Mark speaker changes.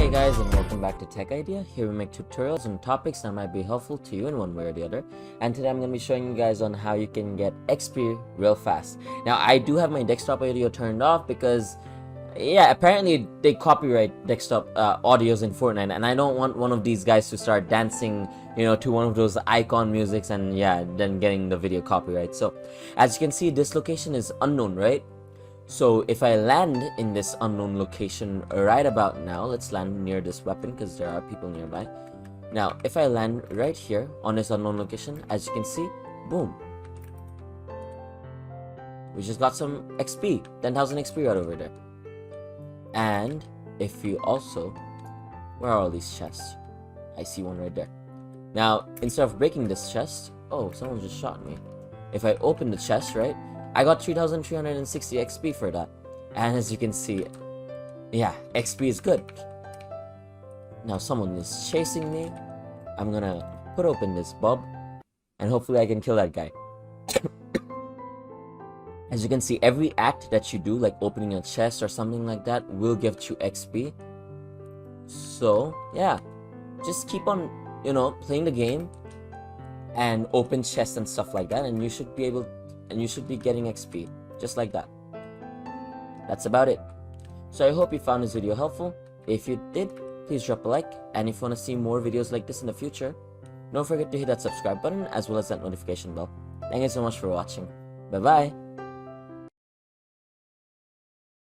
Speaker 1: Hey guys, and welcome back to Tech Idea. Here we make tutorials on topics that might be helpful to you in one way or the other. And today I'm going to be showing you guys on how you can get XP real fast. Now I do have my desktop audio turned off because apparently they copyright desktop audios in Fortnite, and I don't want one of these guys to start dancing, to one of those icon musics and then getting the video copyright. So as you can see, this location is unknown, right? So if I land in this unknown location right about now, let's land near this weapon because there are people nearby. Now, if I land right here on this unknown location, as you can see, boom. We just got some XP, 10,000 XP right over there. And if you also, where are all these chests? I see one right there. Now, instead of breaking this chest, oh, someone just shot me. If I open the chest, right? I got 3,360 XP for that. And as you can see, XP is good. Now someone is chasing me. I'm gonna put open this bulb and hopefully I can kill that guy. As you can see, every act that you do, like opening a chest or something like that, will give you XP. So just keep on, playing the game and open chests and stuff like that, and you should be getting XP just like that. That's about it. So I hope you found this video helpful. If you did, please drop a like, and if you want to see more videos like this in the future, don't forget to hit that subscribe button as well as that notification bell. Thank you so much for watching. Bye bye.